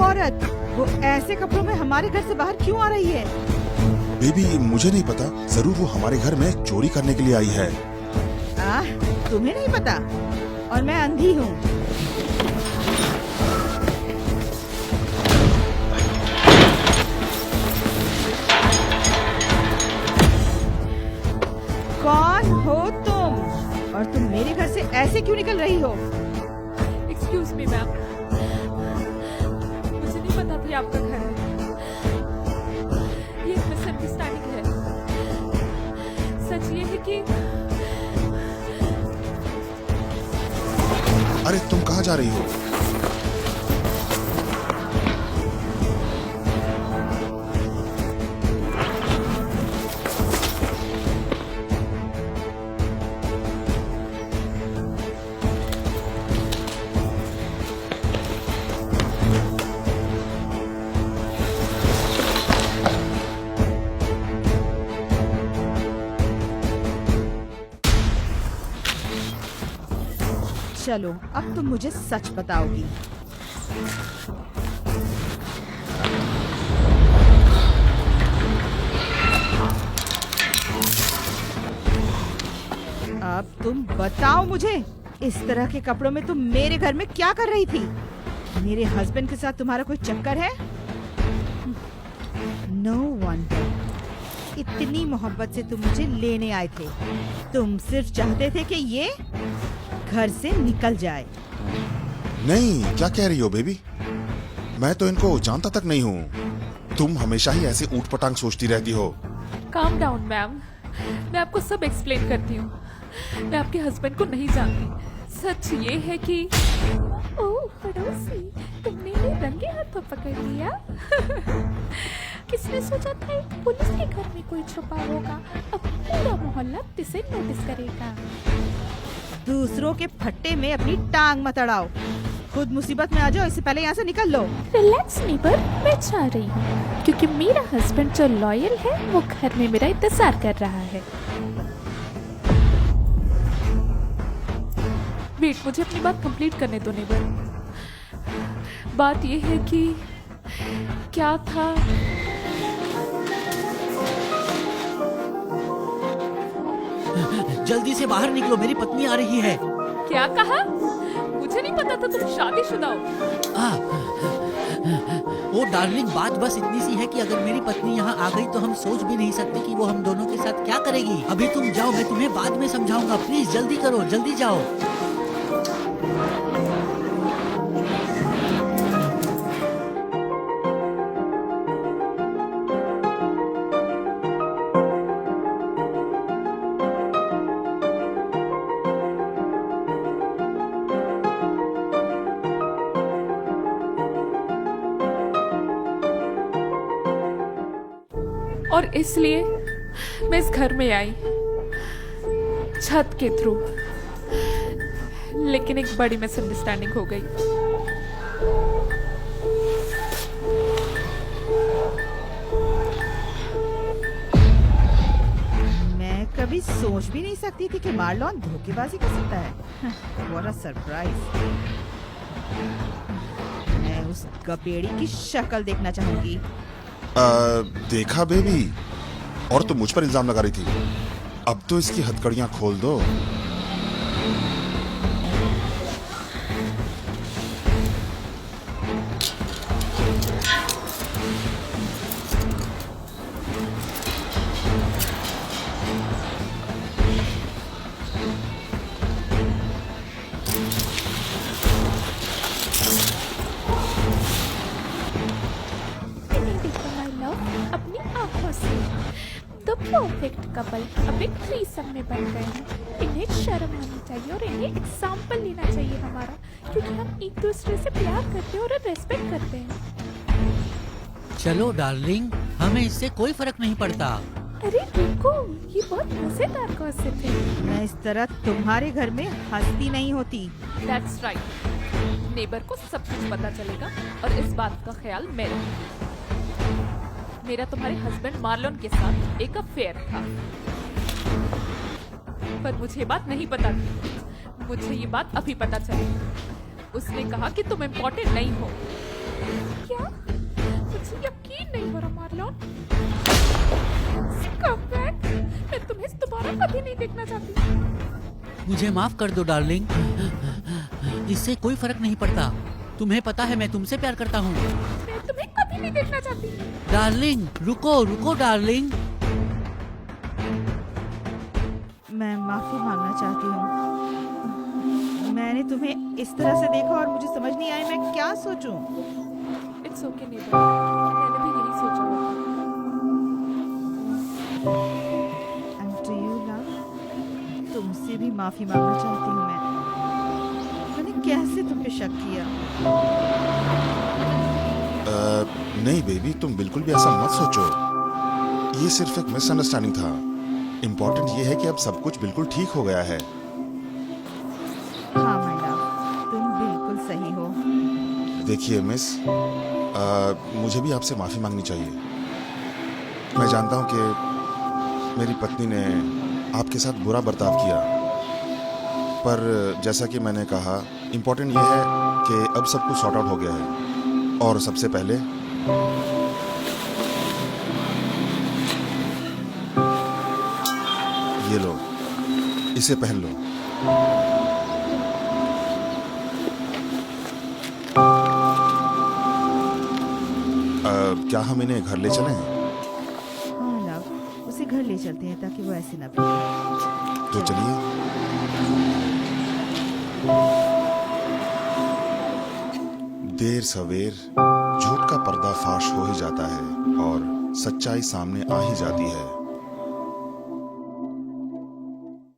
औरत वो ऐसे कपड़ों में हमारे घर से बाहर क्यों आ रही है? बेबी मुझे नहीं पता, जरूर वो हमारे घर में चोरी करने के लिए आई है। तुम्हें नहीं पता? और मैं अंधी हूँ। कौन हो तुम? और तुम मेरे घर से ऐसे क्यों निकल रही हो? एक्सक्यूज मी मैम, मुझे नहीं पता था ये आपका घर है। ये एक मिसअंडरस्टैंडिंग है। सच ये है कि अरे तुम कहाँ जा रही हो? चलो अब तुम मुझे सच बताओगी। अब तुम बताओ मुझे, इस तरह के कपड़ों में तुम मेरे घर में क्या कर रही थी? मेरे हस्बैंड के साथ तुम्हारा कोई चक्कर है? नो वंडर, इतनी मोहब्बत से तुम मुझे लेने आए थे। तुम सिर्फ चाहते थे कि ये घर से निकल जाए। नहीं, क्या कह रही हो बेबी? मैं तो इनको जानता तक नहीं हूँ। तुम हमेशा ही ऐसे ऊटपटांग सोचती रहती हो। काम डाउन मैम, मैं आपको सब एक्सप्लेन करती हूँ। मैं आपके हस्बैंड को नहीं जानती। सच ये है कि ओह पड़ोसी, तुमने इन्हें रंगे हाथों पकड़ लिया। किसने सोचा था पुलिस के घर में कोई छुपा होगा? अब पूरा मोहल्ला इसे नोटिस करेगा। दूसरों के फट्टे में अपनी टांग मत अड़ाओ। खुद मुसीबत में आ जाओ, इससे पहले यहाँ से निकल लो। रिलैक्स नेबर, मैं जा रही हूँ क्योंकि मेरा हस्बैंड जो लॉयल है वो घर में मेरा इंतजार कर रहा है। वेट, मुझे अपनी बात कंप्लीट करने दो नेबर। बात ये है कि क्या था, जल्दी से बाहर निकलो, मेरी पत्नी आ रही है। क्या कहा? मुझे नहीं पता था तुम शादीशुदा हो। वो डार्लिंग, बात बस इतनी सी है कि अगर मेरी पत्नी यहाँ आ गई तो हम सोच भी नहीं सकते कि वो हम दोनों के साथ क्या करेगी। अभी तुम जाओ, मैं तुम्हें बाद में समझाऊंगा। प्लीज जल्दी करो, जल्दी जाओ। और इसलिए मैं इस घर में आई, छत के थ्रू। लेकिन एक बड़ी मिसअंडरस्टैंडिंग हो गई। मैं कभी सोच भी नहीं सकती थी कि मार्लोन धोखेबाजी कर सकता है। What a surprise. मैं उस गपेड़ी की शक्ल देखना चाहूंगी। देखा बेबी, और तो मुझ पर इल्जाम लगा रही थी। अब तो इसकी हथकड़ियां खोल दो। अपनी आंखों से द परफेक्ट कपल अब एक थ्रीसम में बन गए हैं। इन्हें शर्म आनी चाहिए और इन्हें एग्जाम्पल लेना चाहिए हमारा, क्योंकि हम एक दूसरे से प्यार करते हैं और रेस्पेक्ट करते हैं। चलो डार्लिंग, हमें इससे कोई फर्क नहीं पड़ता। अरे रुको, ये बहुत मजेदार गॉसिप है। मैं इस तरह तुम्हारे घर में हंसती नहीं होती। That's right. नेबर को सब कुछ पता चलेगा और इस बात का ख्याल मेरा तुम्हारे हस्बैंड मार्लोन के साथ एक अफेयर था, पर मुझे ये बात नहीं पता थी। मुझे ये बात अभी पता चली। उसने कहा कि तुम इम्पोर्टेंट नहीं हो। क्या? मुझे माफ कर दो डार्लिंग, इससे कोई फर्क नहीं पड़ता। तुम्हें पता है मैं तुमसे प्यार करता हूँ। मैं तुम्हें कभी नहीं देखना चाहती। डार्लिंग रुको रुको डार्लिंग। मैं माफी मांगना चाहती हूँ। मैंने तुम्हें इस तरह से देखा और मुझे समझ नहीं आया मैं क्या सोचूं। इट्स ओके नेबर, मैंने भी यही सोचा होगा। एंड टू यू लव, तुमसे भी माफी मांगना चाहती हूँ मैं। मैंने कैसे तुम पे शक किया? नहीं बेबी, तुम बिल्कुल भी ऐसा मत सोचो। ये सिर्फ एक मिसअंडरस्टैंडिंग था। इम्पोर्टेंट ये है कि अब सब कुछ बिल्कुल ठीक हो गया है। हाँ माय लव, तुम बिल्कुल सही हो। देखिए मिस, मुझे भी आपसे माफ़ी मांगनी चाहिए। मैं जानता हूँ कि मेरी पत्नी ने आपके साथ बुरा बर्ताव किया, पर जैसा कि मैंने कहा, इम्पोर्टेंट ये है कि अब सब कुछ सॉर्ट आउट हो गया है। और सबसे पहले ये लो, इसे पहन लो। क्या हम इन्हें घर ले चलें? हाँ लव, उसे घर ले चलते हैं ताकि वो ऐसे ना पीटे। तो चलिए। देर सवेर झूठ का पर्दाफाश हो ही जाता है और सच्चाई सामने आ ही जाती है।